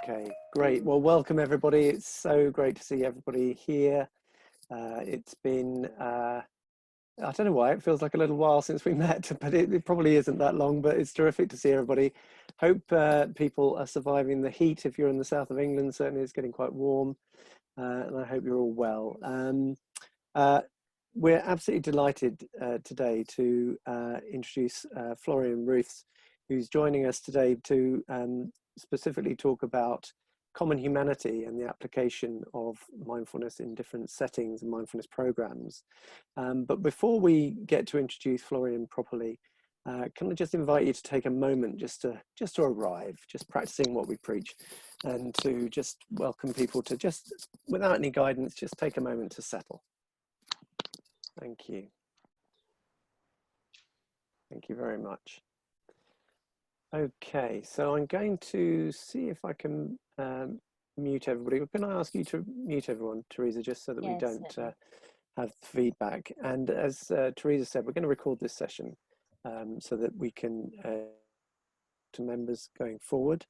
Okay, great. Well, welcome everybody. It's so great to see everybody here. It's been, I don't know why, it feels like a little while since we met, but it probably isn't that long, but it's terrific to see everybody. Hope people are surviving the heat. If you're in the south of England, certainly it's getting quite warm, and I hope you're all well. We're absolutely delighted today to introduce Florian Ruths, who's joining us today to specifically talk about common humanity and the application of mindfulness in different settings and mindfulness programs. But before we get to introduce Florian properly, can I just invite you to take a moment just to arrive, just practicing what we preach, and to just welcome people to just, without any guidance, just take a moment to settle. Thank you. Thank you very much. Okay, so I'm going to see if I can mute everybody. Can I ask you to mute everyone, Teresa, just so that we don't have feedback? And as Teresa said, we're going to record this session so that we can to members going forward.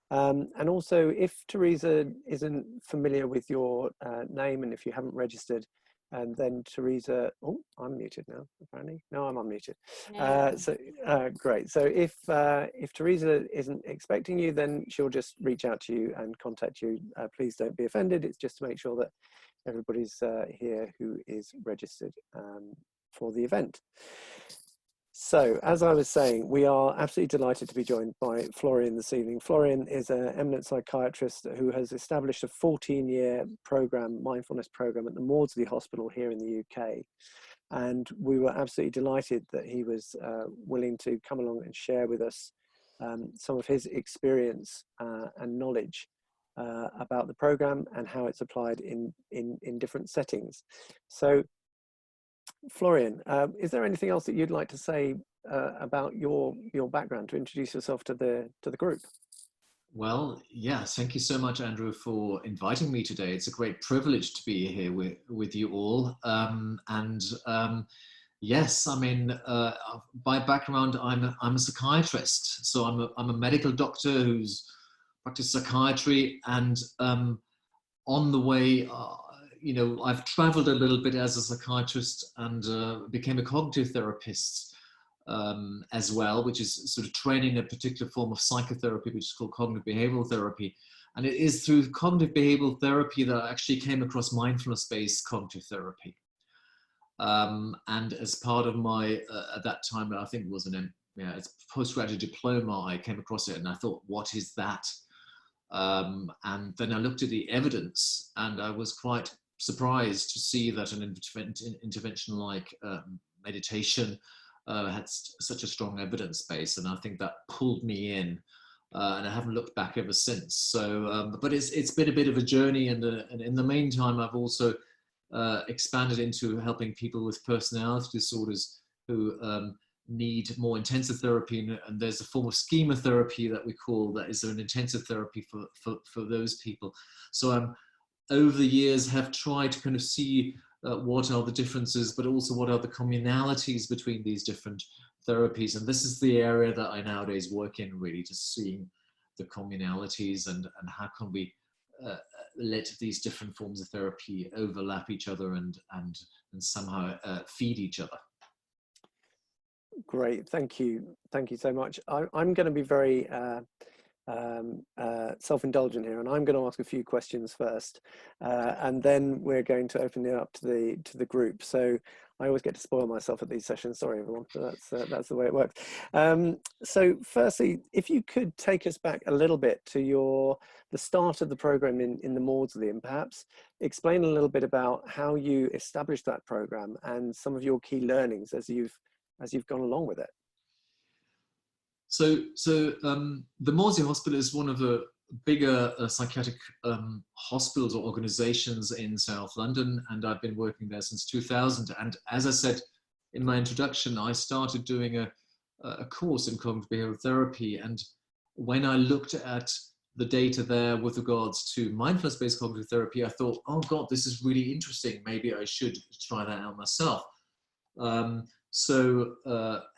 And also, if Teresa isn't familiar with your name and if you haven't registered, and then Teresa, oh, I'm muted now, apparently. No, I'm unmuted. Great. So if Teresa isn't expecting you, then she'll just reach out to you and contact you. Please don't be offended. It's just to make sure that everybody's here who is registered for the event. So, as I was saying, we are absolutely delighted to be joined by Florian this evening. Florian is an eminent psychiatrist who has established a 14-year program, mindfulness program at the Maudsley Hospital here in the UK. And we were absolutely delighted that he was willing to come along and share with us some of his experience and knowledge about the program and how it's applied in different settings. So, Florian, is there anything else that you'd like to say about your background to introduce yourself to the group? Well, yes, thank you so much, Andrew, for inviting me today. It's a great privilege to be here with you all. Yes, I mean, by background, I'm a psychiatrist, so I'm a medical doctor who's practiced psychiatry, and on the way. You know, I've traveled a little bit as a psychiatrist and became a cognitive therapist as well, which is sort of training a particular form of psychotherapy, which is called cognitive behavioral therapy. And it is through cognitive behavioral therapy that I actually came across mindfulness-based cognitive therapy. And as part of my, at that time, I think it was it's a postgraduate diploma, I came across it and I thought, what is that? And then I looked at the evidence and I was quite surprised to see that an intervention like meditation had such a strong evidence base, and I think that pulled me in, and I haven't looked back ever since. So, but it's been a bit of a journey, and in the meantime, I've also expanded into helping people with personality disorders who need more intensive therapy, and there's a form of schema therapy that we call that is an intensive therapy for those people. So over the years have tried to kind of see what are the differences, but also what are the commonalities between these different therapies. And this is the area that I nowadays work in, really, just seeing the commonalities and how can we let these different forms of therapy overlap each other and somehow feed each other. Great, thank you so much. I'm going to be very self-indulgent here, and I'm going to ask a few questions first, and then we're going to open it up to the group. So I always get to spoil myself at these sessions. Sorry, everyone, but that's the way it works. So firstly, if you could take us back a little bit to the start of the program in the Maudsley, and perhaps explain a little bit about how you established that program and some of your key learnings as you've gone along with it. So the Maudsley Hospital is one of the bigger psychiatric hospitals or organizations in South London, and I've been working there since 2000. And as I said in my introduction, I started doing a course in cognitive behavioral therapy. And when I looked at the data there with regards to mindfulness-based cognitive therapy, I thought, oh God, this is really interesting. Maybe I should try that out myself. So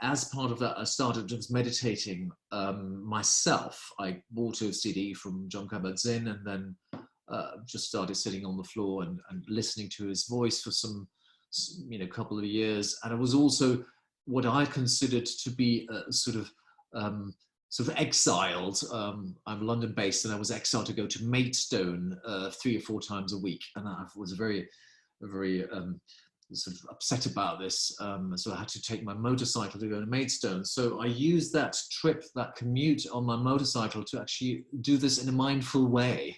as part of that, I started just meditating myself. I bought a CD from Jon Kabat-Zinn, and then just started sitting on the floor and listening to his voice for some, couple of years. And I was also what I considered to be sort of exiled. I'm London-based, and I was exiled to go to Maidstone 3 or 4 times a week, and I was very sort of upset about this. So I had to take my motorcycle to go to Maidstone. So I used that trip, that commute on my motorcycle to actually do this in a mindful way.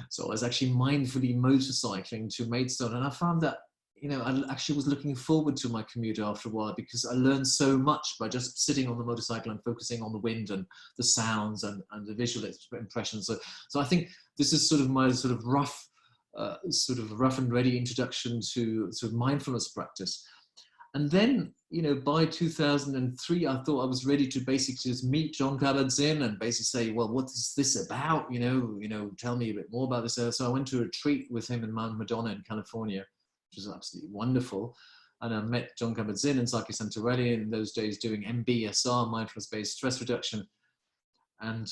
So I was actually mindfully motorcycling to Maidstone, and I found that, I actually was looking forward to my commute after a while, because I learned so much by just sitting on the motorcycle and focusing on the wind and the sounds and the visual impressions. So I think this is sort of my sort of rough and ready introduction to sort of mindfulness practice. And then, by 2003, I thought I was ready to basically just meet Jon Kabat-Zinn and basically say, well, what is this about? Tell me a bit more about this. So I went to a retreat with him in Mount Madonna in California, which was absolutely wonderful. And I met Jon Kabat-Zinn and Saki Santorelli in those days doing MBSR, mindfulness-based stress reduction, and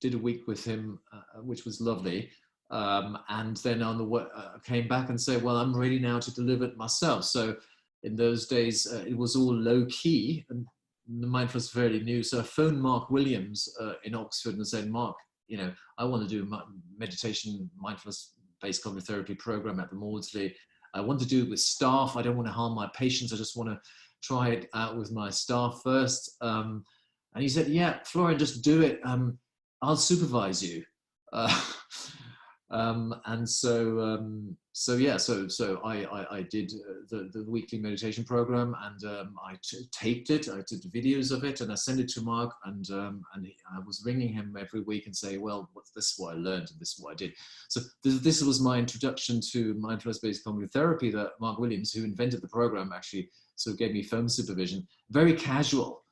did a week with him, which was lovely. And then on the came back and said, well, I'm ready now to deliver it myself. So in those days, it was all low key, and the mindfulness was fairly new. So I phoned Mark Williams in Oxford and said, Mark, I want to do a meditation, mindfulness-based cognitive therapy program at the Maudsley. I want to do it with staff. I don't want to harm my patients. I just want to try it out with my staff first. And he said, yeah, Florian, just do it. I'll supervise you. And so I did the weekly meditation program, and I taped it. I did videos of it, and I sent it to Mark, and I was ringing him every week and say, well, what's this? What I learned, and this is what I did. So this was my introduction to mindfulness-based cognitive therapy. That Mark Williams, who invented the program, actually sort of gave me phone supervision, very casual.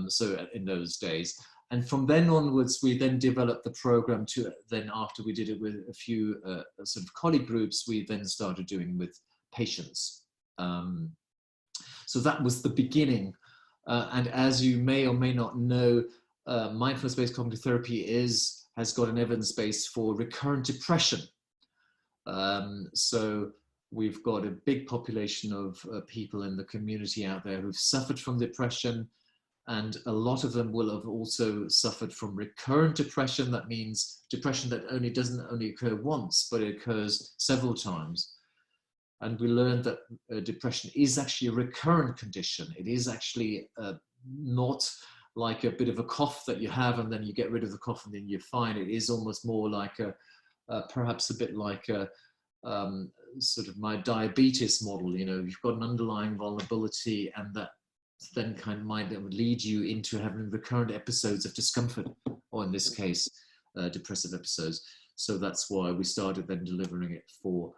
So in those days. And from then onwards, we then developed the program to then, after we did it with a few sort of colleague groups, we then started doing with patients. So that was the beginning. And as you may or may not know, mindfulness-based cognitive therapy has got an evidence base for recurrent depression. So we've got a big population of people in the community out there who've suffered from depression. And a lot of them will have also suffered from recurrent depression. That means depression that doesn't only occur once, but it occurs several times. And we learned that depression is actually a recurrent condition. It is actually not like a bit of a cough that you have and then you get rid of the cough and then you're fine. It is almost more like perhaps a bit like a sort of my diabetes model. You've got an underlying vulnerability, and that then kind of might lead you into having recurrent episodes of discomfort, or in this case, depressive episodes. So that's why we started then delivering it for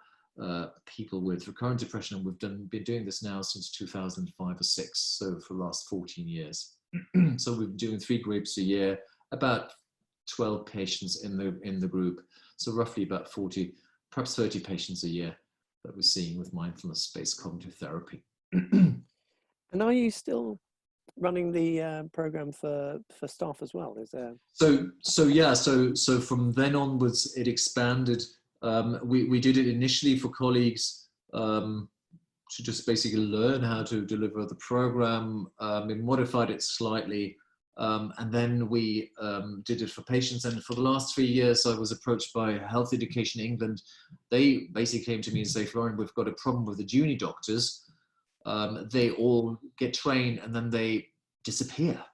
people with recurrent depression. And we've been doing this now since 2005 or 6, so for the last 14 years. So we've been doing 3 groups a year, about 12 patients in the group. So roughly about 40, perhaps 30 patients a year that we're seeing with mindfulness-based cognitive therapy. And are you still running the program for staff as well? Is there? So from then onwards, it expanded. We did it initially for colleagues to just basically learn how to deliver the program. We modified it slightly, and then we did it for patients. And for the last 3 years, I was approached by Health Education England. They basically came to me and say, Florian, we've got a problem with the junior doctors. They all get trained and then they disappear.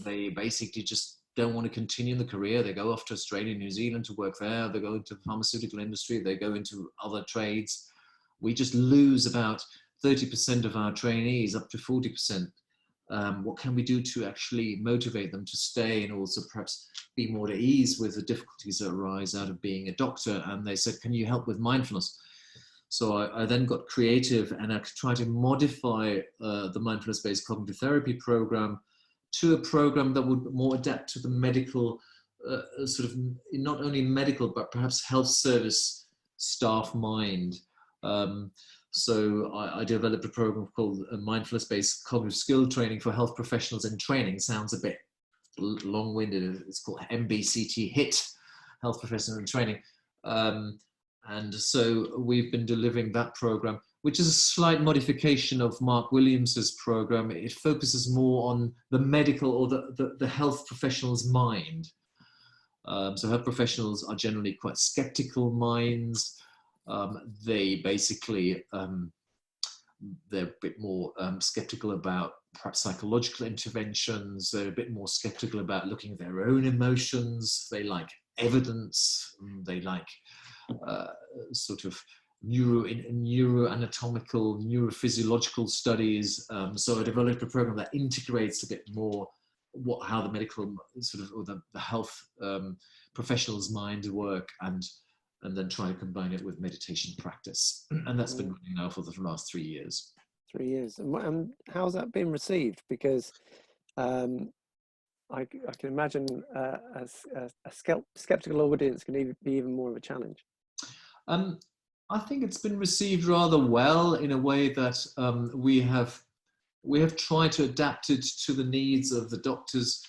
They basically just don't want to continue in the career. They go off to Australia, New Zealand to work there. They go into the pharmaceutical industry. They go into other trades. We just lose about 30% of our trainees, up to 40%. What can we do to actually motivate them to stay and also perhaps be more at ease with the difficulties that arise out of being a doctor? And they said, can you help with mindfulness? So I then got creative, and I tried to modify the mindfulness-based cognitive therapy program to a program that would more adapt to the medical, sort of not only medical, but perhaps health service staff mind. So I developed a program called Mindfulness-Based Cognitive Skill Training for Health Professionals in Training. Sounds a bit long-winded. It's called MBCT HIT, Health Professionals in Training. And so we've been delivering that program, which is a slight modification of Mark Williams's program. It focuses more on the medical or the health professional's mind. So health professionals are generally quite skeptical minds. They basically, they're a bit more skeptical about perhaps psychological interventions. They're a bit more skeptical about looking at their own emotions. They like evidence. They like sort of neuroanatomical, neurophysiological studies. So I developed a program that integrates a bit more how the medical sort of, or the health professionals' minds work, and then try to combine it with meditation practice. And that's been running now for the last 3 years. 3 years. And how's that been received? Because I can imagine a skeptical audience can be even more of a challenge. I think it's been received rather well, in a way that we have tried to adapt it to the needs of the doctors.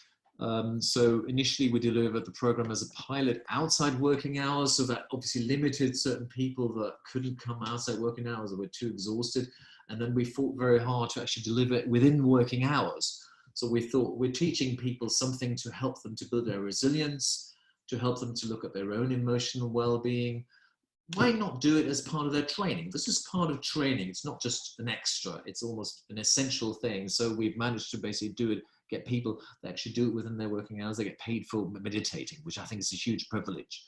So initially we delivered the program as a pilot outside working hours, so that obviously limited certain people that couldn't come outside working hours or were too exhausted. And then we fought very hard to actually deliver it within working hours. So we thought we're teaching people something to help them to build their resilience, to help them to look at their own emotional well-being. Why not do it as part of their training? This is part of training. It's not just an extra. It's almost an essential thing. So we've managed to basically do it, get people that actually do it within their working hours. They get paid for meditating, which I think is a huge privilege.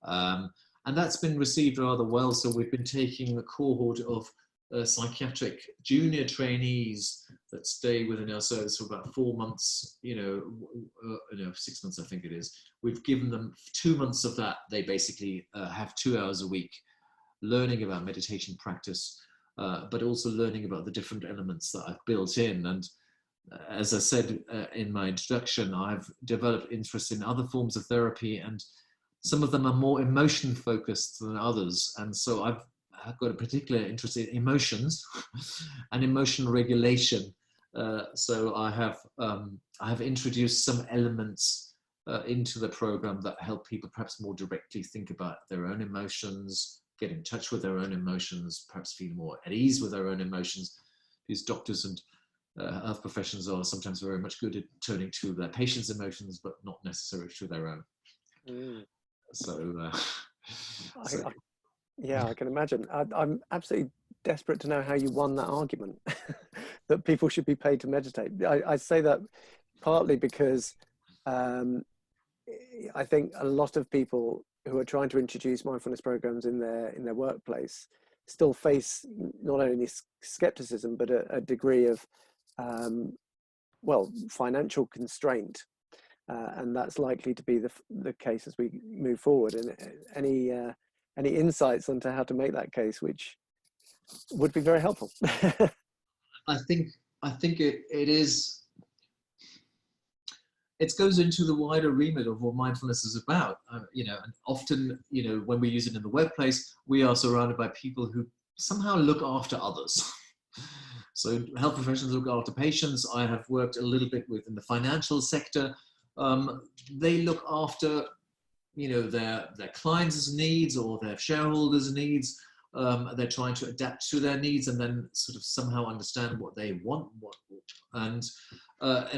And that's been received rather well. So we've been taking a cohort of psychiatric junior trainees that stay within our service for about 4 months, 6 months, I think it is. We've given them 2 months of that. They basically have 2 hours a week learning about meditation practice, but also learning about the different elements that I've built in. And as I said in my introduction, I've developed interest in other forms of therapy, and some of them are more emotion focused than others. And so I've got a particular interest in emotions and emotional regulation. So I have introduced some elements into the program that help people perhaps more directly think about their own emotions, get in touch with their own emotions, perhaps feel more at ease with their own emotions. These doctors and health professionals are sometimes very much good at turning to their patients' emotions, but not necessarily to their own. Yeah, I can imagine. I'm absolutely desperate to know how you won that argument that people should be paid to meditate. I say that partly because I think a lot of people who are trying to introduce mindfulness programs in their workplace still face not only skepticism, but a degree of financial constraint, and that's likely to be the case as we move forward. And any insights onto how to make that case, which would be very helpful? I think it is. It goes into the wider remit of what mindfulness is about. And often, when we use it in the workplace, we are surrounded by people who somehow look after others. So health professionals look after patients. I have worked a little bit within the financial sector. They look after, their clients' needs or their shareholders' needs. They're trying to adapt to their needs and then sort of somehow understand what they want. And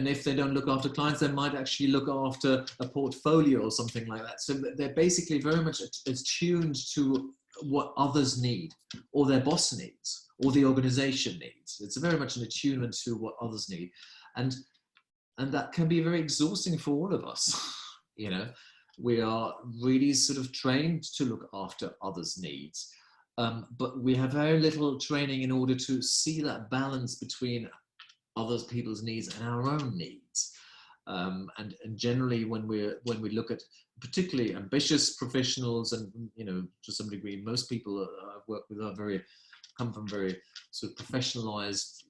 if they don't look after clients, they might actually look after a portfolio or something like that. So they're basically very much attuned to what others need, or their boss needs, or the organization needs. It's very much an attunement to what others need. And that can be very exhausting for all of us. We are really sort of trained to look after others' needs. But we have very little training in order to see that balance between other people's needs and our own needs. And generally, when we look at particularly ambitious professionals, and to some degree, most people I've worked with come from very sort of professionalized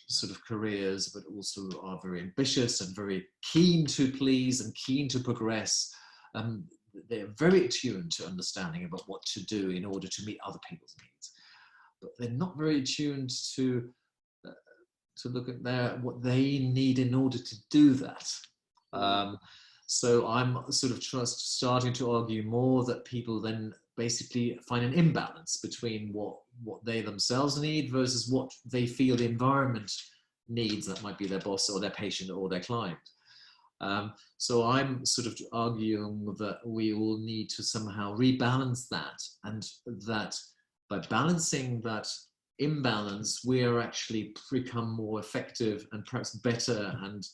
sort of careers, but also are very ambitious and very keen to please and keen to progress. They're very attuned to understanding about what to do in order to meet other people's needs. but they're not very attuned to look at what they need in order to do that. So I'm sort of starting to argue more that people then basically find an imbalance between what they themselves need versus what they feel the environment needs. That might be their boss or their patient or their client. So I'm sort of arguing that we all need to somehow rebalance that, and that by balancing that imbalance, we are actually become more effective and perhaps better and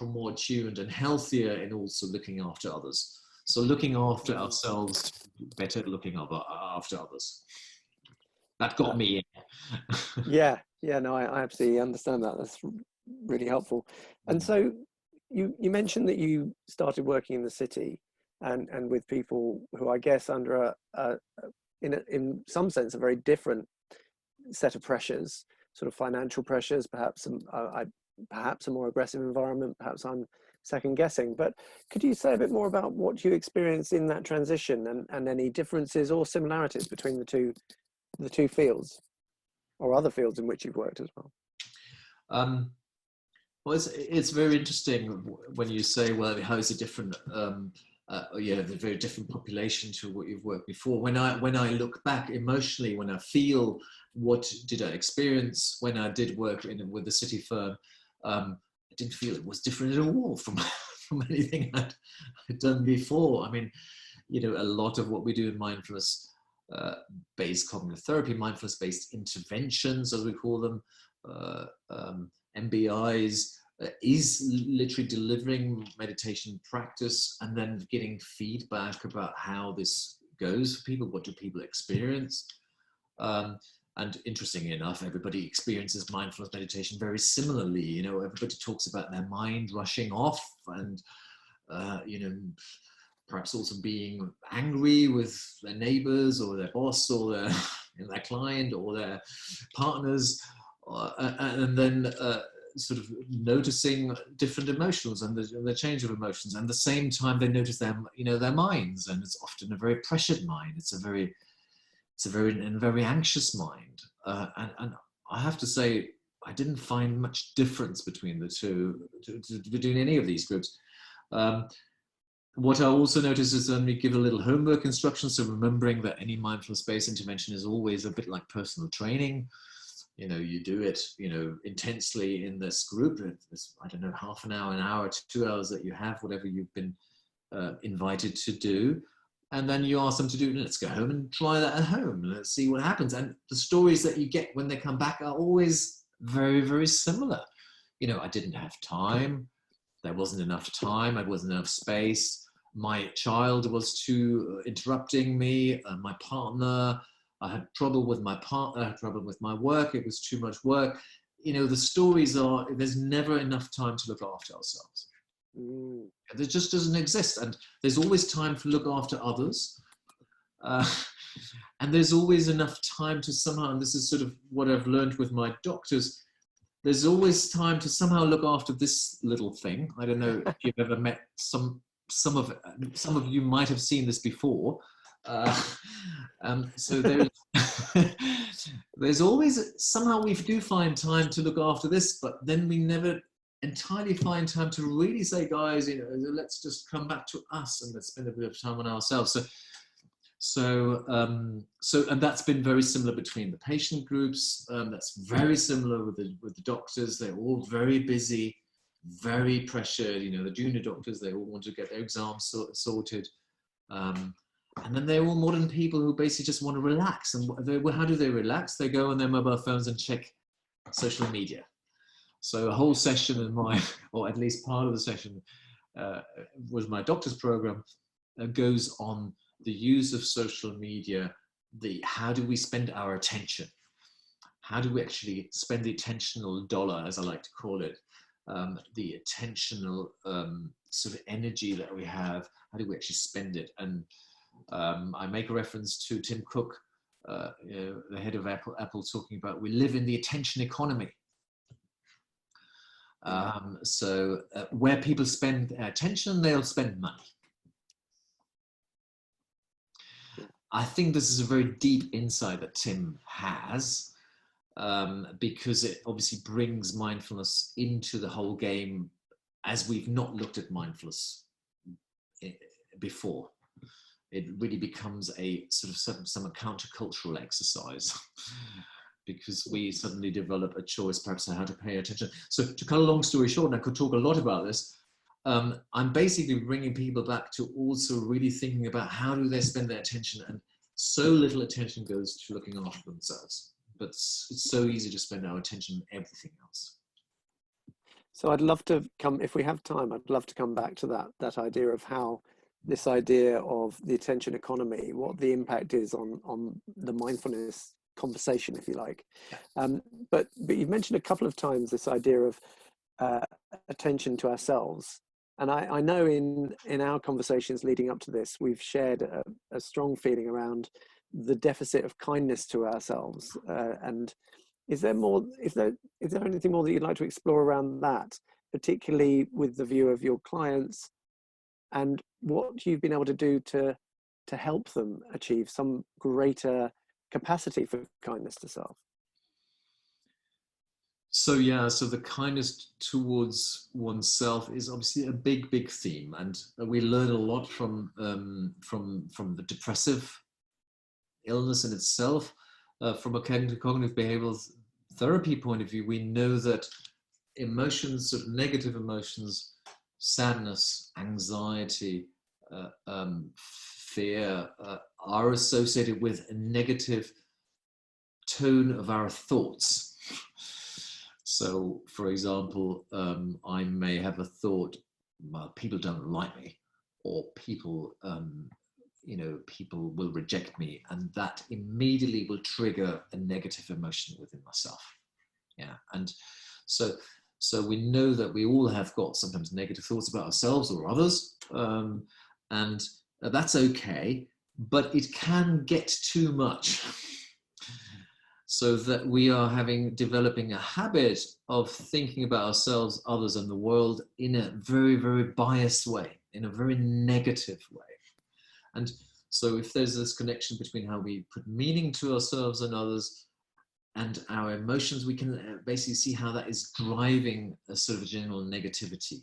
more attuned and healthier in also looking after others. So looking after ourselves, better looking after others. That got me in. Yeah, no, I absolutely understand that. That's really helpful. And so you mentioned that you started working in the city and with people who I guess under in some sense a very different set of pressures, sort of financial pressures, perhaps perhaps a more aggressive environment. Perhaps I'm second guessing, but could you say a bit more about what you experienced in that transition and any differences or similarities between the two fields or other fields in which you've worked as well? Well, it's very interesting when you say, well, how is it different? The very different population to what you've worked before. When I look back emotionally, when I feel what did I experience when I did work with the city firm, I didn't feel it was different at all from anything I'd done before. I mean, a lot of what we do in mindfulness based cognitive therapy, mindfulness based interventions, as we call them, MBIs, is literally delivering meditation practice and then getting feedback about how this goes for people. What do people experience? And interestingly enough, everybody experiences mindfulness meditation very similarly. Everybody talks about their mind rushing off and, perhaps also being angry with their neighbors or their boss or their client or their partners, and then sort of noticing different emotions and the change of emotions. And at the same time, they notice their minds, and it's often a very pressured mind. It's a very anxious mind. And I have to say, I didn't find much difference between the two, between any of these groups. What I also noticed is when we give a little homework instruction, so remembering that any mindfulness-based intervention is always a bit like personal training. You do it, intensely in this group. It's, I don't know, half an hour, 2 hours that you have, whatever you've been invited to do. And then you ask them to do, let's go home and try that at home. Let's see what happens. And the stories that you get when they come back are always very, very similar. I didn't have time. There wasn't enough time. There wasn't enough space. My child was too interrupting me. My partner, I had trouble with my partner. I had trouble with my work. It was too much work. The stories are, there's never enough time to look after ourselves. There just doesn't exist. And there's always time to look after others. And there's always enough time to somehow, and this is sort of what I've learned with my doctors, there's always time to somehow look after this little thing. I don't know if you've ever met some of you might have seen this before. So there's always, somehow we do find time to look after this, but then we never entirely find time to really say, guys, let's just come back to us and let's spend a bit of time on ourselves. So and that's been very similar between the patient groups. That's very similar with the doctors. They're all very busy, very pressured. The junior doctors, they all want to get their exams sorted. And then they're all modern people who basically just want to relax. And how do they relax? They go on their mobile phones and check social media. So a whole session or at least part of the session was my doctor's program, goes on the use of social media, how do we spend our attention? How do we actually spend the attentional dollar, as I like to call it, the attentional sort of energy that we have? How do we actually spend it? And I make a reference to Tim Cook, the head of Apple, talking about we live in the attention economy. So where people spend attention, they'll spend money. I think this is a very deep insight that Tim has, because it obviously brings mindfulness into the whole game as we've not looked at mindfulness before. It really becomes a sort of some countercultural exercise because we suddenly develop a choice perhaps on how to pay attention. So to cut a long story short, and I could talk a lot about this, I'm basically bringing people back to also really thinking about how do they spend their attention, and so little attention goes to looking after themselves, but it's so easy to spend our attention on everything else. So I'd love to come, if we have time, I'd love to come back to that idea of how this idea of the attention economy, what the impact is on the mindfulness conversation, if you like. But you've mentioned a couple of times this idea of attention to ourselves. And I know in our conversations leading up to this, we've shared a strong feeling around the deficit of kindness to ourselves. And is there anything more that you'd like to explore around that, particularly with the view of your clients and what you've been able to do to help them achieve some greater capacity for kindness to self? So yeah, so the kindness towards oneself is obviously a big theme, and we learn a lot from the depressive illness in itself. From a cognitive behavioral therapy point of view, we know that emotions, sort of negative emotions, sadness, anxiety, fear, are associated with a negative tone of our thoughts. So, for example, I may have a thought, well, people don't like me, or people, people will reject me, and that immediately will trigger a negative emotion within myself. Yeah, and so we know that we all have got sometimes negative thoughts about ourselves or others, and that's okay, but it can get too much. So that we are developing a habit of thinking about ourselves, others, and the world in a very, very biased way, in a very negative way. And so if there's this connection between how we put meaning to ourselves and others and our emotions, we can basically see how that is driving a sort of general negativity.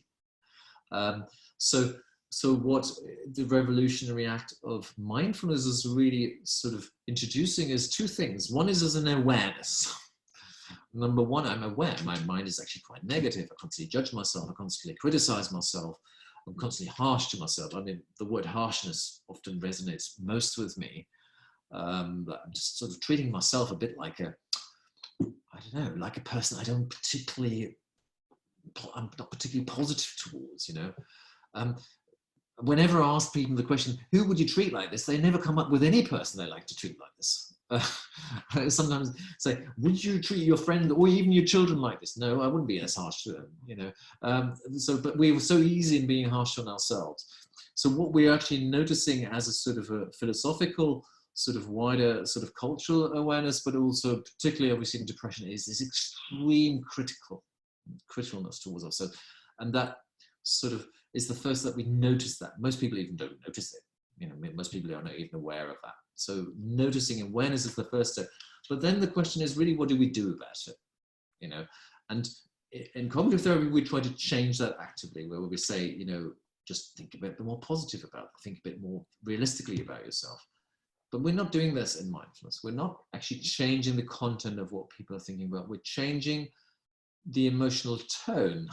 So what the revolutionary act of mindfulness is really sort of introducing is two things. One is as an awareness. Number one, I'm aware my mind is actually quite negative. I constantly judge myself. I constantly criticize myself. I'm constantly harsh to myself. I mean, the word harshness often resonates most with me. I'm just sort of treating myself a bit like like a person I'm not particularly positive towards, Whenever I ask people the question, who would you treat like this? They never come up with any person they like to treat like this. Sometimes say, would you treat your friend or even your children like this? No, I wouldn't be as harsh to them, but we were so easy in being harsh on ourselves. So what we're actually noticing as a sort of a philosophical, sort of wider sort of cultural awareness, but also particularly obviously in depression, is this extreme criticalness towards ourselves. And that sort of is the first that we notice that. Most people even don't notice it. Most people are not even aware of that. So noticing awareness is the first step. But then the question is really, what do we do about it? And in cognitive therapy, we try to change that actively, where we say, just think a bit more positive about it, think a bit more realistically about yourself. But we're not doing this in mindfulness. We're not actually changing the content of what people are thinking about. We're changing the emotional tone.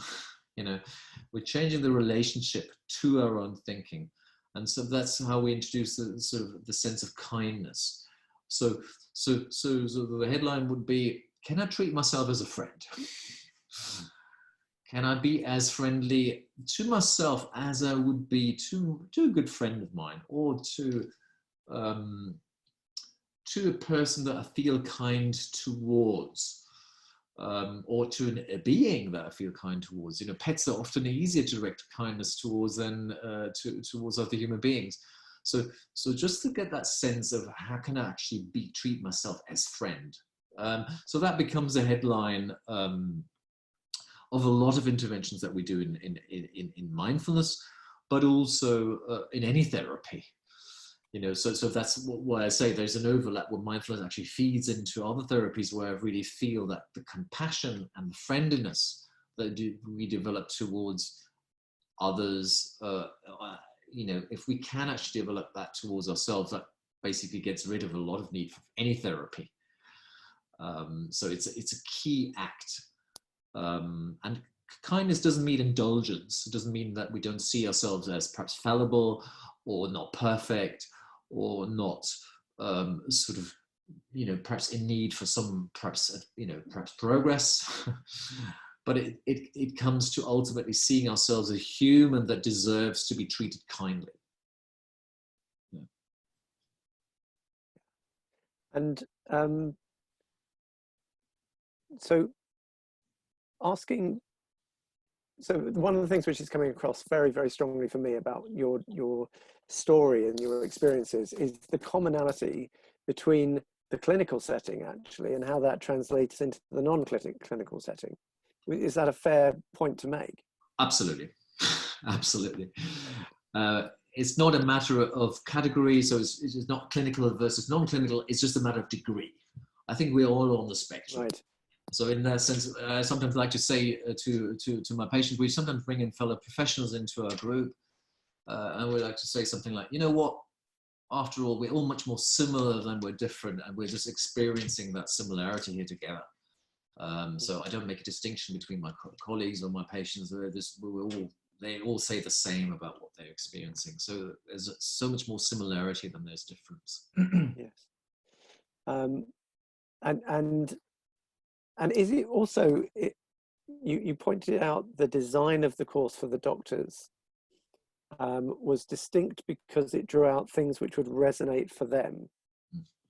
We're changing the relationship to our own thinking. And so that's how we introduce the sort of the sense of kindness. So the headline would be, can I treat myself as a friend? Can I be as friendly to myself as I would be to a good friend of mine, or to a person that I feel kind towards? Or to a being that I feel kind towards. Pets are often easier to direct kindness towards than towards other human beings. So just to get that sense of how can I actually treat myself as friend. So that becomes a headline of a lot of interventions that we do in mindfulness, but also in any therapy. So that's why I say there's an overlap where mindfulness actually feeds into other therapies, where I really feel that the compassion and the friendliness that we develop towards others, if we can actually develop that towards ourselves, that basically gets rid of a lot of need for any therapy. So it's a key act. And kindness doesn't mean indulgence. It doesn't mean that we don't see ourselves as perhaps fallible or not perfect or not perhaps in need for some perhaps progress. But it comes to ultimately seeing ourselves as a human that deserves to be treated kindly. Yeah. And so one of the things which is coming across very, very strongly for me about your story and your experiences is the commonality between the clinical setting, actually, and how that translates into the non-clinical setting. Is that a fair point to make? Absolutely. Absolutely. It's not a matter of category, so it's not clinical versus non-clinical, it's just a matter of degree. I think we're all on the spectrum. Right. So in that sense, I sometimes like to say to my patients, we sometimes bring in fellow professionals into our group, and we like to say something like, you know what, after all, we're all much more similar than we're different, and we're just experiencing that similarity here together. So I don't make a distinction between my colleagues or my patients. They all say the same about what they're experiencing. So there's so much more similarity than there's difference. Yes. And is it also, you pointed out the design of the course for the doctors was distinct because it drew out things which would resonate for them.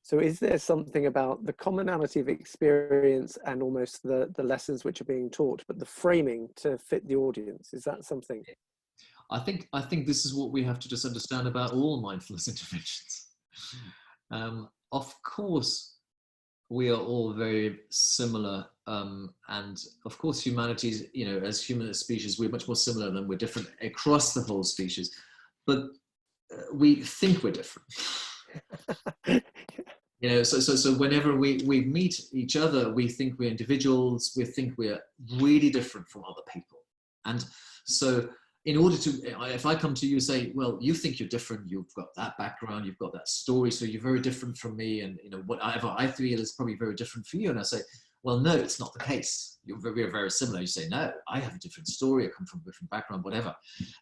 So is there something about the commonality of experience and almost the lessons which are being taught, but the framing to fit the audience? Is that something? I think this is what we have to just understand about all mindfulness interventions. Of course, we are all very similar. And of course, humanities, as human species, we're much more similar than we're different across the whole species. But we think we're different. So whenever we meet each other, we think we're individuals, we think we're really different from other people. And so in order to, if I come to you and say, well, you think you're different, you've got that background, you've got that story, so you're very different from me, and whatever I feel is probably very different for you. And I say, well, no, it's not the case. We're very similar. You say, no, I have a different story, I come from a different background, whatever.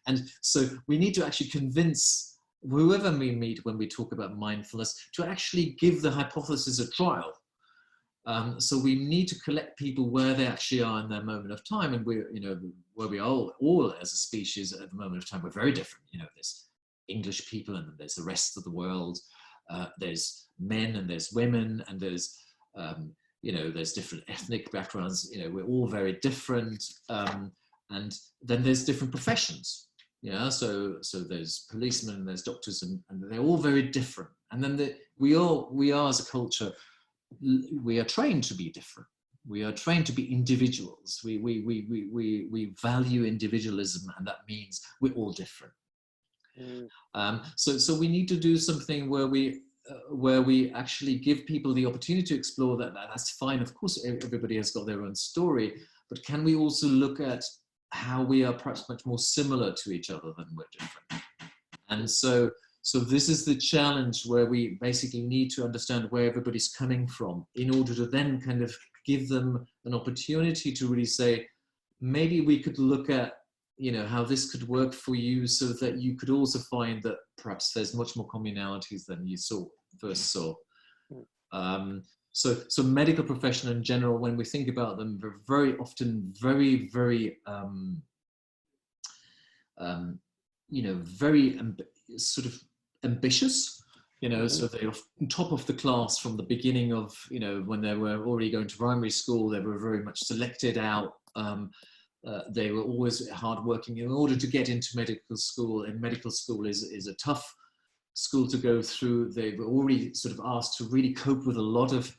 And so we need to actually convince whoever we meet when we talk about mindfulness to actually give the hypothesis a trial. So we need to collect people where they actually are in their moment of time, and we're, where we are all as a species at the moment of time, we're very different. There's English people, and then there's the rest of the world. There's men, and there's women, and there's there's different ethnic backgrounds. We're all very different, and then there's different professions. Yeah, so there's policemen, and there's doctors, and they're all very different. And then we are as a culture, we are trained to be different. We are trained to be individuals. We value individualism, and that means we're all different. So we need to do something where we actually give people the opportunity to explore that. That's fine. Of course, everybody has got their own story, but can we also look at how we are perhaps much more similar to each other than we're different? And so this is the challenge, where we basically need to understand where everybody's coming from in order to then kind of give them an opportunity to really say, maybe we could look at, how this could work for you, so that you could also find that perhaps there's much more commonalities than you first saw. So medical profession in general, when we think about them, they're very often very, very, very sort of ambitious, so they're on top of the class from the beginning of, when they were already going to primary school, they were very much selected out. They were always hardworking in order to get into medical school, and medical school is a tough school to go through. They were already sort of asked to really cope with a lot of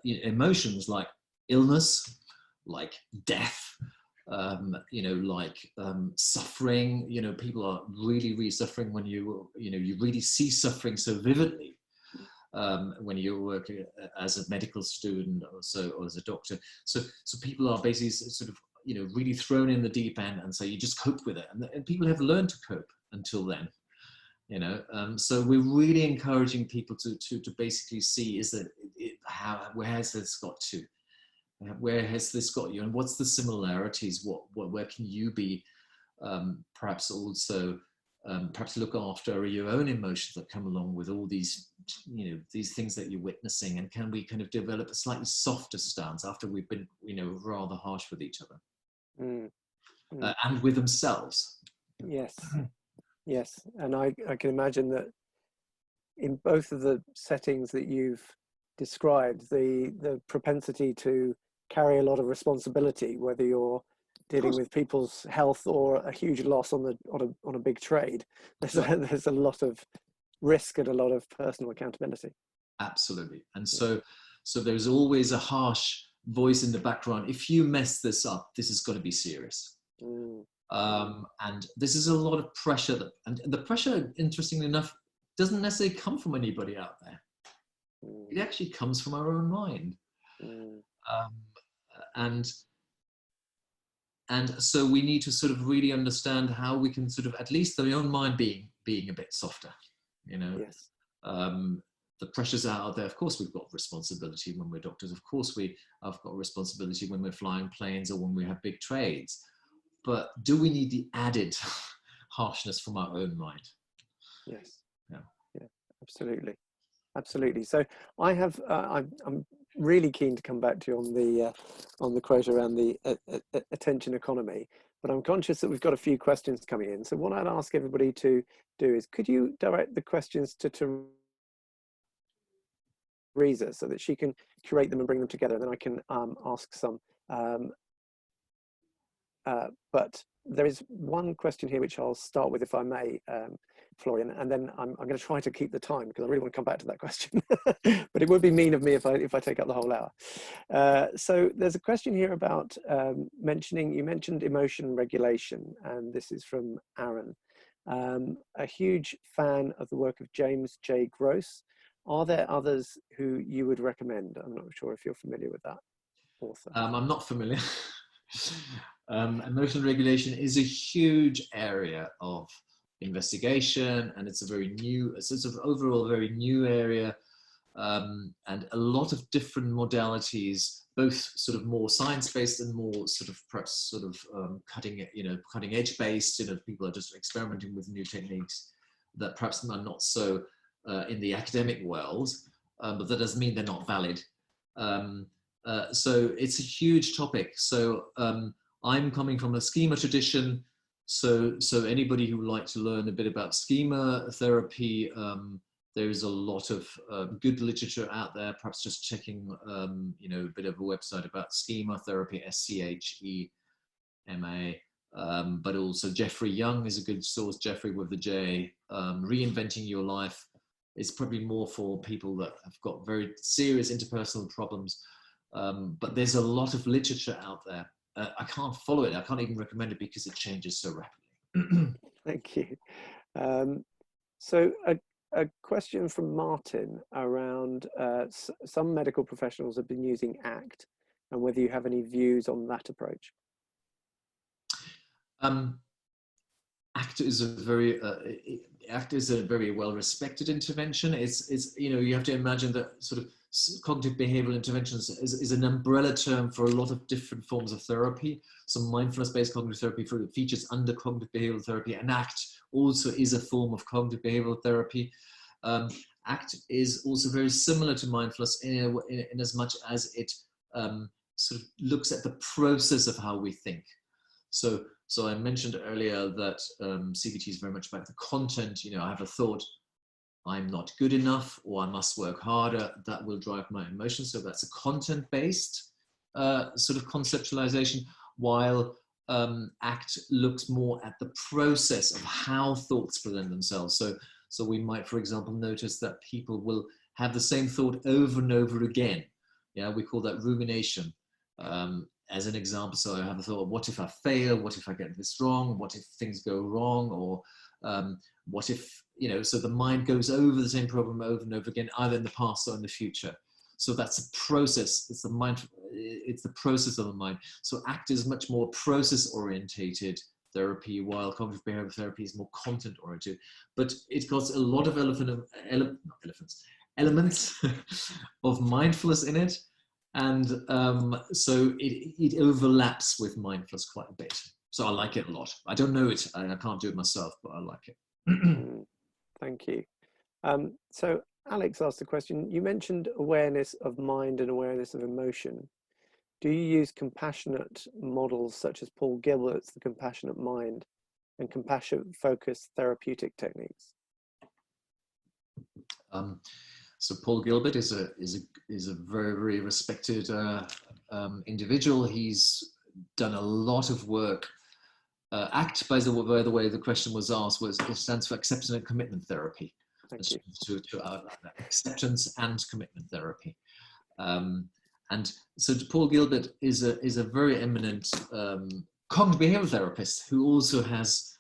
emotions like illness, like death, suffering. People are really, really suffering when you really see suffering so vividly. When you're working as a medical student or as a doctor. So people are basically sort of, really thrown in the deep end, and so you just cope with it. And people have learned to cope until then, so we're really encouraging people to basically see, where has this got to? Where has this got you? And what's the similarities? Where can you be perhaps also perhaps look after your own emotions that come along with all these, these things that you're witnessing, and can we kind of develop a slightly softer stance after we've been, rather harsh with each other and with themselves? Yes, yes, and I can imagine that in both of the settings that you've described, the propensity to carry a lot of responsibility, whether you're dealing with people's health or a huge loss on a big trade, there's a lot of risk and a lot of personal accountability. Absolutely. And so there's always a harsh voice in the background. If you mess this up, this is going to be serious. And this is a lot of pressure and the pressure, interestingly enough, doesn't necessarily come from anybody out there. It actually comes from our own mind. And so we need to sort of really understand how we can sort of, at least the own mind being a bit softer, Yes. The pressures out there. Of course, we've got responsibility when we're doctors. Of course, we have got responsibility when we're flying planes or when we have big trades. But do we need the added harshness from our own mind? Yes. Yeah, absolutely. Absolutely. So I have, I'm really keen to come back to you on the quote around the attention economy, but I'm conscious that we've got a few questions coming in. So what I'd ask everybody to do is, could you direct the questions to Teresa so that she can curate them and bring them together, and then I can ask some. But there is one question here which I'll start with, if I may, Florian, and then I'm going to try to keep the time because I really want to come back to that question. But it would be mean of me if I take up the whole hour. So there's a question here about you mentioned emotion regulation, and this is from Aaron. A huge fan of the work of James J. Gross. Are there others who you would recommend? I'm not sure if you're familiar with that author. I'm not familiar. Emotional regulation is a huge area of investigation, and it's overall very new area, and a lot of different modalities, both sort of more science-based and more sort of perhaps sort of cutting edge based. People are just experimenting with new techniques that perhaps are not so in the academic world, but that doesn't mean they're not valid. So it's a huge topic. So I'm coming from a schema tradition. So anybody who would like to learn a bit about schema therapy, there's a lot of good literature out there. Perhaps just checking, a bit of a website about schema therapy, SCHEMA. But also Jeffrey Young is a good source. Jeffrey with the J. Reinventing Your Life is probably more for people that have got very serious interpersonal problems. But there's a lot of literature out there. I can't follow it. I can't even recommend it because it changes so rapidly. Thank you. So a question from Martin around some medical professionals have been using ACT, and whether you have any views on that approach. ACT is a very well-respected intervention. It's you have to imagine that sort of cognitive behavioral interventions is an umbrella term for a lot of different forms of therapy. So mindfulness-based cognitive therapy features under cognitive behavioral therapy, and ACT also is a form of cognitive behavioral therapy. ACT is also very similar to mindfulness in as much as it sort of looks at the process of how we think. So I mentioned earlier that CBT is very much about the content. I have a thought, I'm not good enough, or I must work harder. That will drive my emotions. So that's a content-based sort of conceptualization, while ACT looks more at the process of how thoughts present themselves. So we might, for example, notice that people will have the same thought over and over again. We call that rumination. as an example, so I have a thought, what if I fail? What if I get this wrong? What if things go wrong? Or what if, so the mind goes over the same problem over and over again, either in the past or in the future. So that's a process. It's the mind. It's the process of the mind. So ACT is much more process-orientated therapy, while cognitive behavioral therapy is more content-oriented. But it's got a lot of elements of mindfulness in it, and so it overlaps with mindfulness quite a bit. So I like it a lot. I don't know it. I can't do it myself, but I like it. Thank you. So Alex asked the question, you mentioned awareness of mind and awareness of emotion. Do you use compassionate models such as Paul Gilbert's The Compassionate Mind and compassion-focused therapeutic techniques? So Paul Gilbert is a very, very respected individual. He's done a lot of work. ACT, by the way, the question was asked, it stands for acceptance and commitment therapy. Thank you. To acceptance and commitment therapy. And so Paul Gilbert is a very eminent cognitive behavioral therapist who also has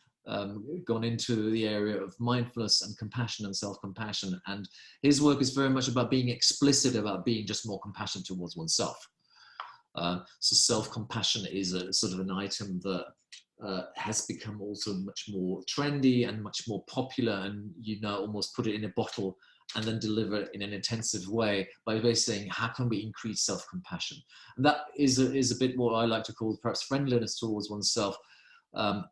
gone into the area of mindfulness and compassion and self-compassion. And his work is very much about being explicit about being just more compassionate towards oneself. So self-compassion is a sort of an item that has become also much more trendy and much more popular, and you now almost put it in a bottle and then deliver it in an intensive way by basically saying, how can we increase self-compassion? And that is a bit what I like to call perhaps friendliness towards oneself.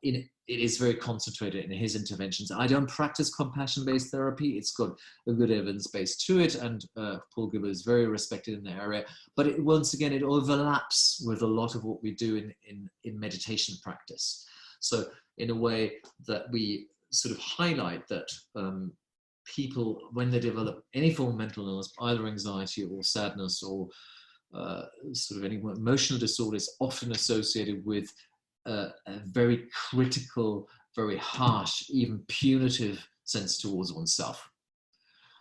It is very concentrated in his interventions. I don't practice compassion-based therapy. It's got a good evidence base to it, and Paul Gilbert is very respected in the area. But once again, it overlaps with a lot of what we do in meditation practice. So in a way that we sort of highlight that people, when they develop any form of mental illness, either anxiety or sadness or sort of any emotional disorder, is often associated with a very critical, very harsh, even punitive sense towards oneself.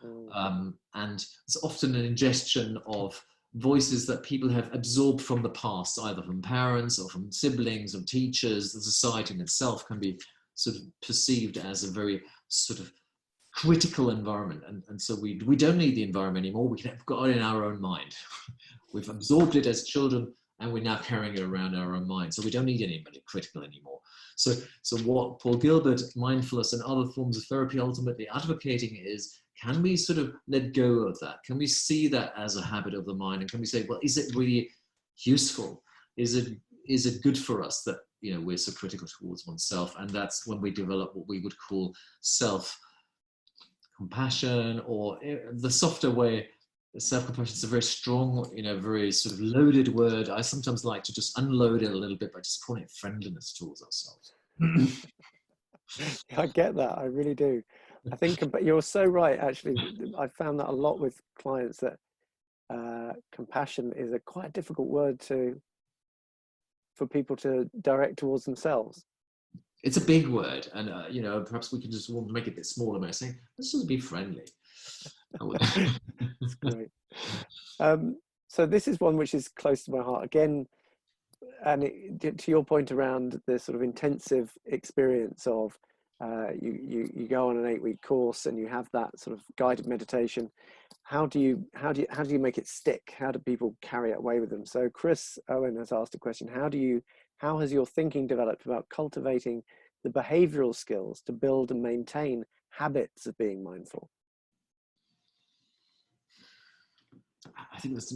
And it's often an ingestion of voices that people have absorbed from the past, either from parents or from siblings or teachers. The society in itself can be sort of perceived as a very sort of critical environment. And so we don't need the environment anymore. We've got it in our own mind. We've absorbed it as children, and we're now carrying it around our own mind. So we don't need anybody critical anymore. So what Paul Gilbert, mindfulness, and other forms of therapy ultimately advocating is, can we sort of let go of that? Can we see that as a habit of the mind? And can we say, well, is it really useful? Is it good for us that, we're so critical towards oneself? And that's when we develop what we would call self-compassion, or the softer way. Self-compassion is a very strong, very sort of loaded word. I sometimes like to just unload it a little bit by just calling it friendliness towards ourselves. I get that. I really do. I think you're so right. Actually, I found that a lot with clients, that compassion is quite a difficult word for people to direct towards themselves. It's a big word, and perhaps we can just make it a bit smaller by saying, let's just be friendly. That's great. So this is one which is close to my heart again, and to your point around the sort of intensive experience of you go on an 8-week course and you have that sort of guided meditation. How do you make it stick? How do people carry it away with them? So Chris Owen has asked a question: how has your thinking developed about cultivating the behavioral skills to build and maintain habits of being mindful? I think that's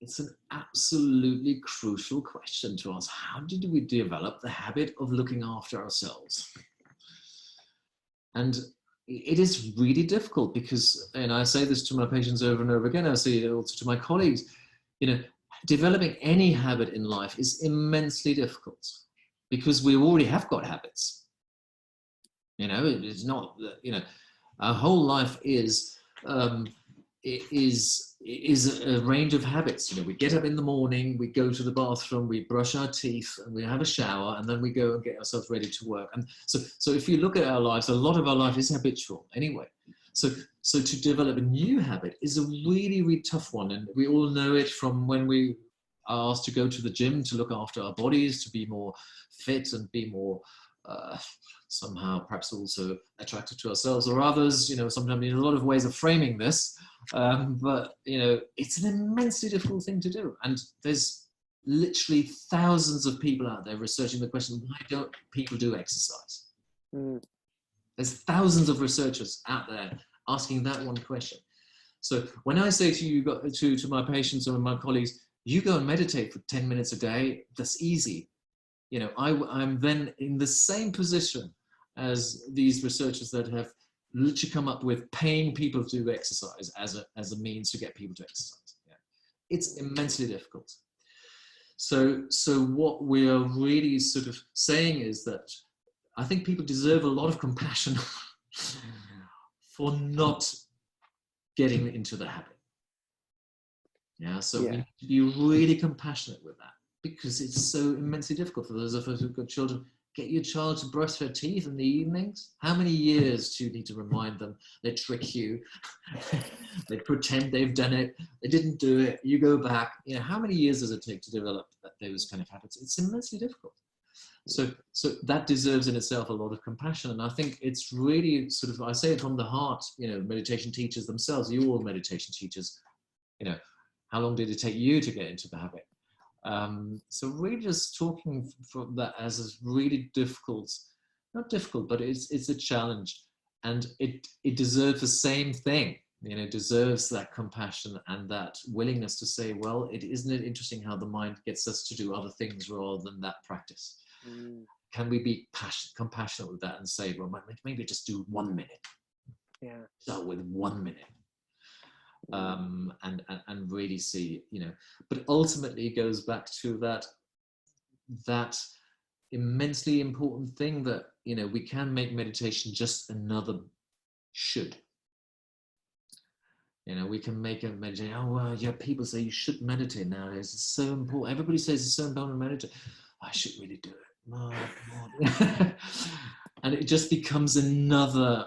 it's an absolutely crucial question to ask. How did we develop the habit of looking after ourselves? And it is really difficult because, and I say this to my patients over and over again, I say it also to my colleagues, developing any habit in life is immensely difficult because we already have got habits. It's not, our whole life is a range of habits. We get up in the morning, we go to the bathroom, we brush our teeth, and we have a shower, and then we go and get ourselves ready to work. And so if you look at our lives, a lot of our life is habitual anyway. So to develop a new habit is a really, really tough one. And we all know it from when we are asked to go to the gym to look after our bodies, to be more fit and be more somehow perhaps also attractive to ourselves or others. Sometimes in a lot of ways of framing this. But, it's an immensely difficult thing to do. And there's literally thousands of people out there researching the question, why don't people do exercise? There's thousands of researchers out there asking that one question. So when I say to you, to my patients or my colleagues, you go and meditate for 10 minutes a day, that's easy. I'm then in the same position as these researchers that have literally come up with paying people to do exercise as a means to get people to exercise. Yeah. It's immensely difficult. So what we are really sort of saying is that I think people deserve a lot of compassion for not getting into the habit. Yeah, so we need to be really compassionate with that because it's so immensely difficult for those of us who've got children. Get your child to brush their teeth in the evenings. How many years do you need to remind them? They trick you. They pretend they've done it. They didn't do it. You go back. How many years does it take to develop those kind of habits? It's immensely difficult. So that deserves in itself a lot of compassion. And I think it's really sort of, I say it from the heart, meditation teachers themselves, you all meditation teachers, how long did it take you to get into the habit? So really just talking from that as a really difficult, not difficult, but it's a challenge, and it deserves the same thing. It deserves that compassion and that willingness to say, well, isn't it interesting how the mind gets us to do other things rather than that practice? Can we be compassionate with that and say, well, maybe just do 1 minute. Yeah. Start with 1 minute. And really see, but ultimately it goes back to that immensely important thing that, we can make meditation just another should. We can make a meditation. Oh, well, yeah, people say you should meditate nowadays. It's so important. Everybody says it's so important to meditate. I should really do it. Oh, and it just becomes another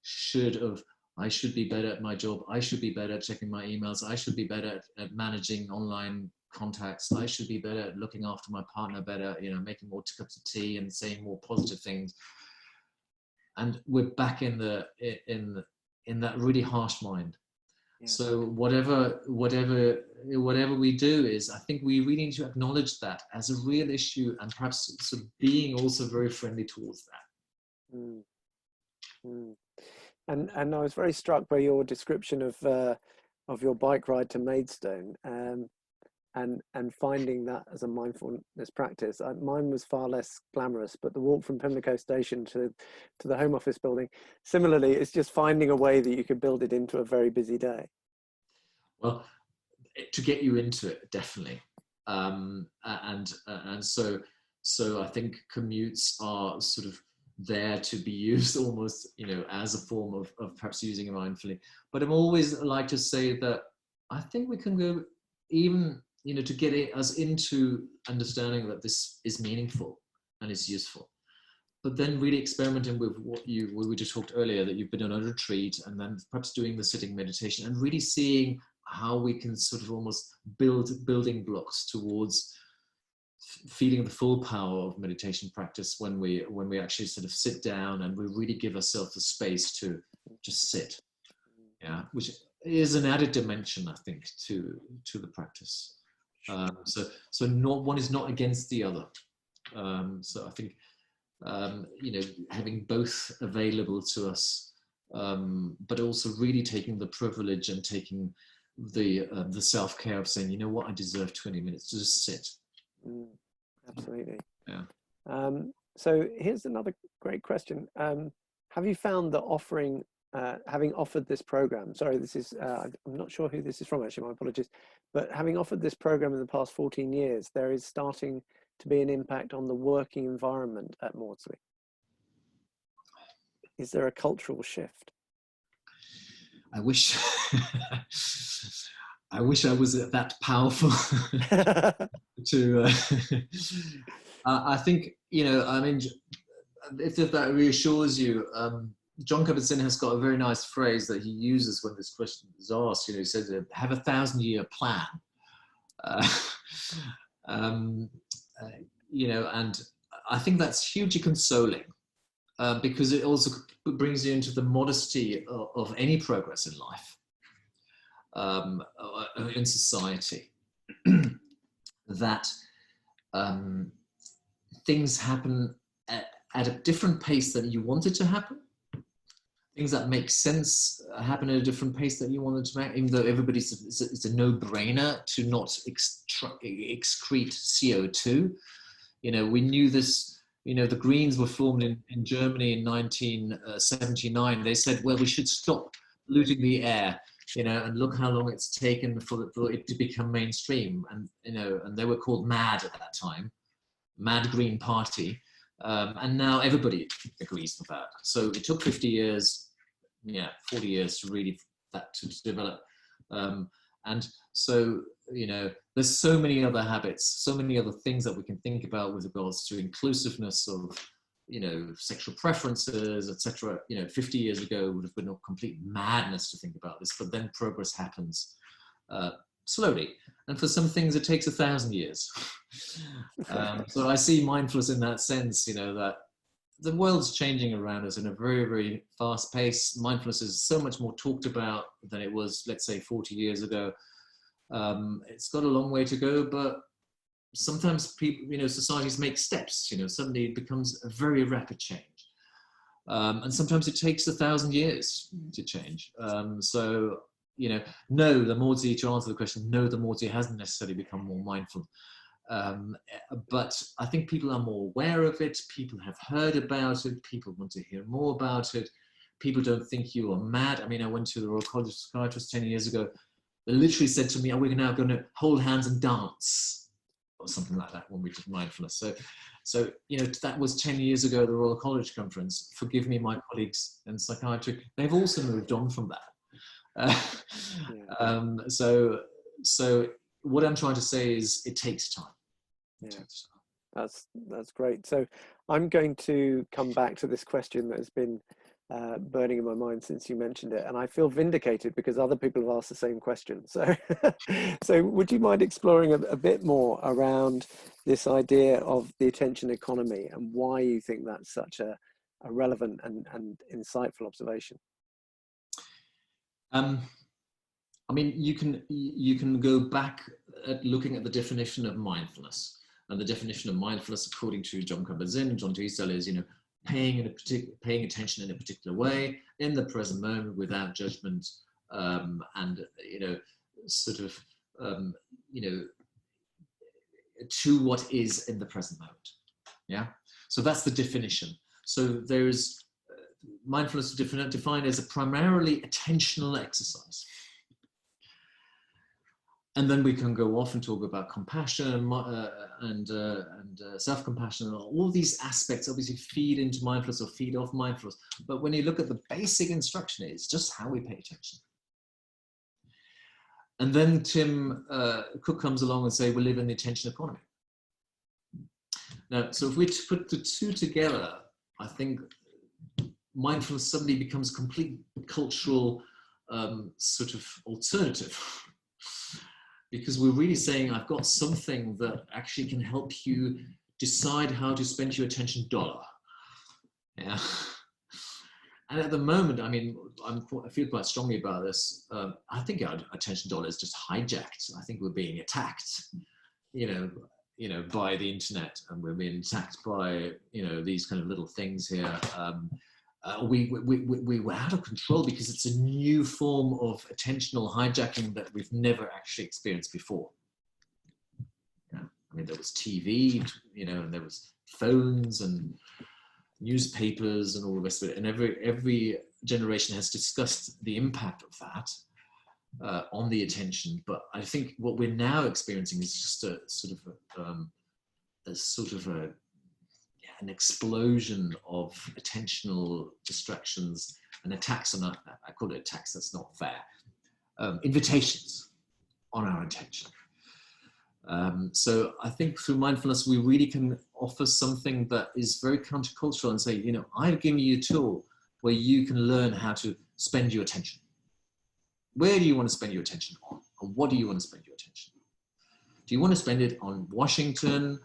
should of, I should be better at my job. I should be better at checking my emails. I should be better at managing online contacts. I should be better at looking after my partner better, making more cups of tea and saying more positive things. And we're back in that really harsh mind. Yeah. So whatever we do is, I think we really need to acknowledge that as a real issue and perhaps sort of being also very friendly towards that. And I was very struck by your description of your bike ride to Maidstone, and finding that as a mindfulness practice. Mine was far less glamorous, but the walk from Pimlico Station to the Home Office building, similarly, it's just finding a way that you could build it into a very busy day. Well, to get you into it, definitely, and so I think commutes are sort of there to be used almost, as a form of perhaps using it mindfully. But I'm always like to say that I think we can go even, to get us into understanding that this is meaningful and is useful. But then really experimenting with what we just talked earlier, that you've been on a retreat and then perhaps doing the sitting meditation and really seeing how we can sort of almost building blocks towards feeling the full power of meditation practice when we actually sort of sit down and we really give ourselves the space to just sit, which is an added dimension, I think, to the practice. So not one is not against the other. So I think having both available to us, but also really taking the privilege and taking the self-care of saying, what, I deserve 20 minutes to just sit. Absolutely. Yeah. So here's another great question. Have you found that having offered this program, sorry, this is, I'm not sure who this is from, actually, my apologies, but having offered this program in the past 14 years, there is starting to be an impact on the working environment at Maudsley? Is there a cultural shift? I wish I was that powerful to. I think, I mean, if that reassures you, John Kabat-Zinn has got a very nice phrase that he uses when this question is asked. He says, have a 1,000-year plan. And I think that's hugely consoling because it also brings you into the modesty of any progress in life, in society, that things happen at a different pace than you wanted to happen. Things that make sense happen at a different pace that you wanted to make, even though it's a no-brainer to not excrete CO2. We knew this, the Greens were formed in Germany in 1979. They said, well, we should stop polluting the air, and look how long it's taken for it to become mainstream. And, and they were called MAD at that time, Mad Green Party. And now everybody agrees with that. So it took 50 years, 40 years to really to develop. And so, there's so many other habits, so many other things that we can think about with regards to inclusiveness of, sexual preferences, etc. 50 years ago would have been a complete madness to think about this, but then progress happens slowly. And for some things, it takes 1,000 years. So I see mindfulness in that sense, that the world's changing around us in a very, very fast pace. Mindfulness is so much more talked about than it was, let's say, 40 years ago. It's got a long way to go, but sometimes people, societies make steps, suddenly it becomes a very rapid change. And sometimes it takes 1,000 years to change. No, the Maudsley, to answer the question, no, the Maudsley hasn't necessarily become more mindful. But I think people are more aware of it. People have heard about it. People want to hear more about it. People don't think you are mad. I mean, I went to the Royal College of Psychiatrists 10 years ago. They literally said to me, we're now going to hold hands and dance, or something like that when we did mindfulness. So that was 10 years ago, the Royal College Conference. Forgive me, my colleagues in psychiatry. They've also moved on from that. So what I'm trying to say is it takes time. That's great. So I'm going to come back to this question that has been burning in my mind since you mentioned it, and I feel vindicated because other people have asked the same question. So so would you mind exploring a bit more around this idea of the attention economy and why you think that's such a relevant and insightful observation? I mean, you can go back at looking at the definition of mindfulness. And the definition of mindfulness, according to John Kabat-Zinn and John Diesel, is paying attention in a particular way in the present moment without judgment, and to what is in the present moment. Yeah. So that's the definition. So there's mindfulness defined as a primarily attentional exercise. And then we can go off and talk about compassion and self-compassion, and all these aspects obviously feed into mindfulness or feed off mindfulness. But when you look at the basic instruction, it's just how we pay attention. And then Tim Cook comes along and say, we live in the attention economy. Now, so if we put the two together, I think mindfulness suddenly becomes a complete cultural sort of alternative. Because we're really saying, I've got something that actually can help you decide how to spend your attention dollar. Yeah. And at the moment, I mean, I feel quite strongly about this. I think our attention dollar is just hijacked. I think we're being attacked, by the internet, and we're being attacked by, these kind of little things here. We were out of control because it's a new form of attentional hijacking that we've never actually experienced before. Yeah. I mean, there was TV, and there was phones and newspapers and all the rest of it. And every generation has discussed the impact of that on the attention. But I think what we're now experiencing is just a sort of an explosion of attentional distractions and attacks on I call it attacks, that's not fair, invitations on our attention. So I think through mindfulness, we really can offer something that is very countercultural and say, I've given you a tool, where you can learn how to spend your attention. Where do you want to spend your attention on? And what do you want to spend your attention on? Do you want to spend it on Washington,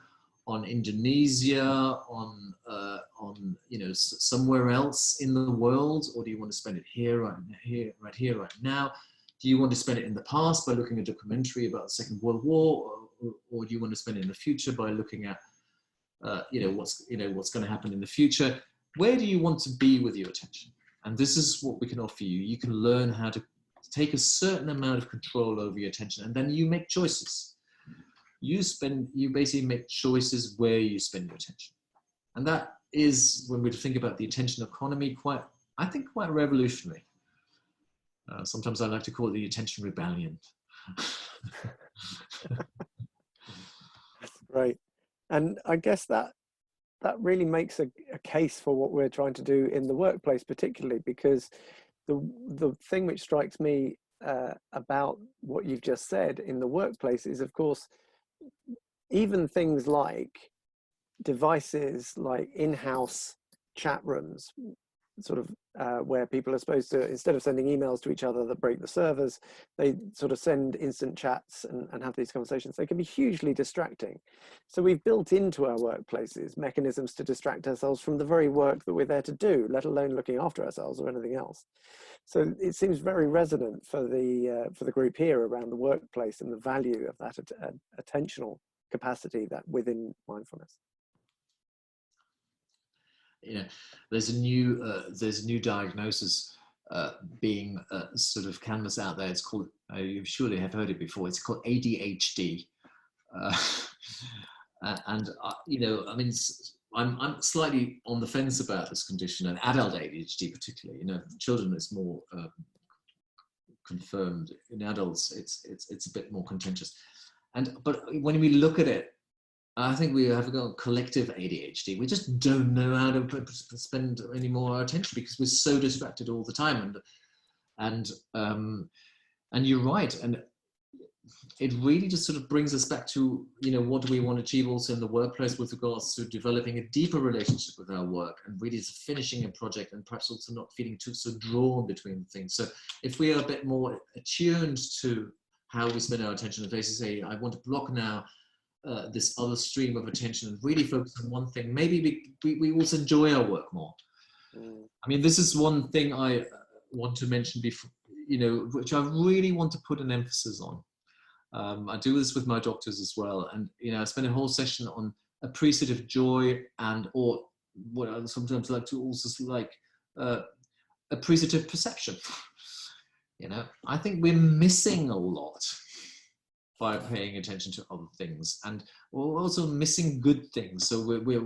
on Indonesia, on somewhere else in the world, or do you want to spend it right here, right now? Do you want to spend it in the past by looking at a documentary about the Second World War, or do you want to spend it in the future by looking at what's going to happen in the future? Where do you want to be with your attention? And this is what we can offer you. You can learn how to take a certain amount of control over your attention, and then you make choices. You basically make choices where you spend your attention. And that is, when we think about the attention economy, I think quite revolutionary. Sometimes I like to call it the attention rebellion. That's great. And I guess that really makes a case for what we're trying to do in the workplace, particularly because the thing which strikes me about what you've just said in the workplace is, of course, even things like devices like in-house chat rooms, sort of where people are supposed to, instead of sending emails to each other that break the servers, they sort of send instant chats and have these conversations. They can be hugely distracting. So we've built into our workplaces mechanisms to distract ourselves from the very work that we're there to do, let alone looking after ourselves or anything else. So it seems very resonant for the group here around the workplace and the value of that attentional capacity that within mindfulness. There's a new diagnosis being sort of canvassed out there. It's called, you surely have heard it before, it's called ADHD. And I'm slightly on the fence about this condition, and adult ADHD particularly. Children is more confirmed. In adults, it's a bit more contentious. But when we look at it, I think we have got collective ADHD. We just don't know how to spend any more attention because we're so distracted all the time. And you're right. And it really just sort of brings us back to, what do we want to achieve also in the workplace with regards to developing a deeper relationship with our work and really finishing a project, and perhaps also not feeling too so drawn between things. So if we are a bit more attuned to how we spend our attention, and basically say, I want to block now this other stream of attention and really focus on one thing, maybe we also enjoy our work more. I mean, this is one thing I want to mention before, which I really want to put an emphasis on. I do this with my doctors as well. And, I spend a whole session on appreciative joy or what I sometimes like to also appreciative perception. I think we're missing a lot by paying attention to other things, and we're also missing good things. So we're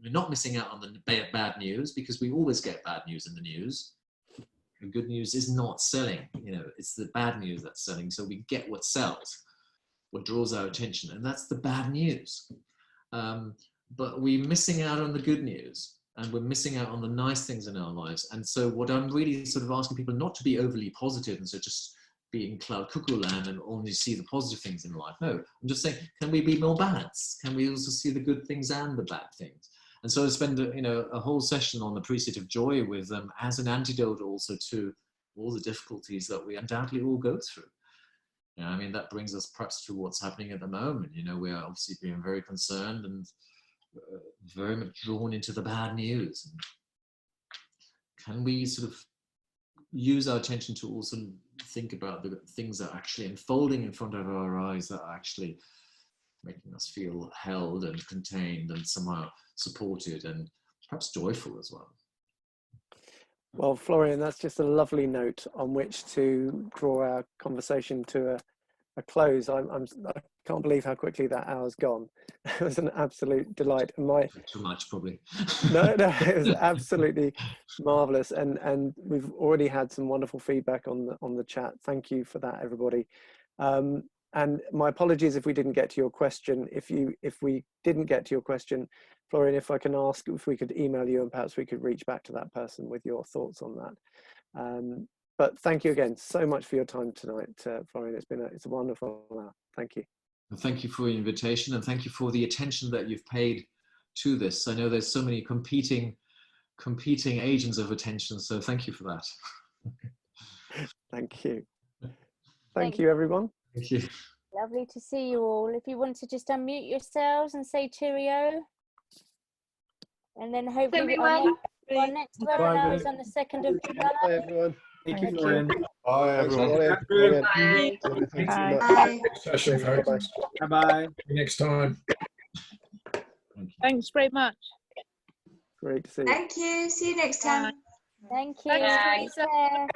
not missing out on the bad news, because we always get bad news in the news. The good news is not selling, it's the bad news that's selling. So we get what sells, what draws our attention, and that's the bad news. But we're missing out on the good news, and we're missing out on the nice things in our lives. And so what I'm really sort of asking people not to be overly positive and so just be in cloud cuckoo land and only see the positive things in life. No, I'm just saying, can we be more balanced? Can we also see the good things and the bad things? And so I spend a whole session on appreciative joy with them as an antidote also to all the difficulties that we undoubtedly all go through. That brings us perhaps to what's happening at the moment. We are obviously being very concerned and very much drawn into the bad news. And can we sort of use our attention to also think about the things that are actually unfolding in front of our eyes, that are actually making us feel held and contained and somehow supported and perhaps joyful as well. Well, Florian, that's just a lovely note on which to draw our conversation to a close. I can't believe how quickly that hour's gone. It was an absolute delight. And too much, probably. No, it was absolutely marvelous, and we've already had some wonderful feedback on the chat. Thank you for that, everybody. And my apologies if we didn't get to your question. If we didn't get to your question, Florian, if I can ask if we could email you, and perhaps we could reach back to that person with your thoughts on that. But thank you again so much for your time tonight, Florian. It's a wonderful hour. Thank you. Thank you for your invitation, and thank you for the attention that you've paid to this. I know there's so many competing competing agents of attention. So thank you for that. Thank you. Thank you, everyone. Thank you. Lovely to see you all. If you want to just unmute yourselves and say cheerio. And then hopefully our next webinar is on the 2nd of July. Bye, everyone. Thank you, Florian. Bye, everyone. Bye. Bye. Session, folks. Bye-bye. See you next time. Thanks very much. Great to see you. Thank you. See you next time. Thank you. Thanks, Take care.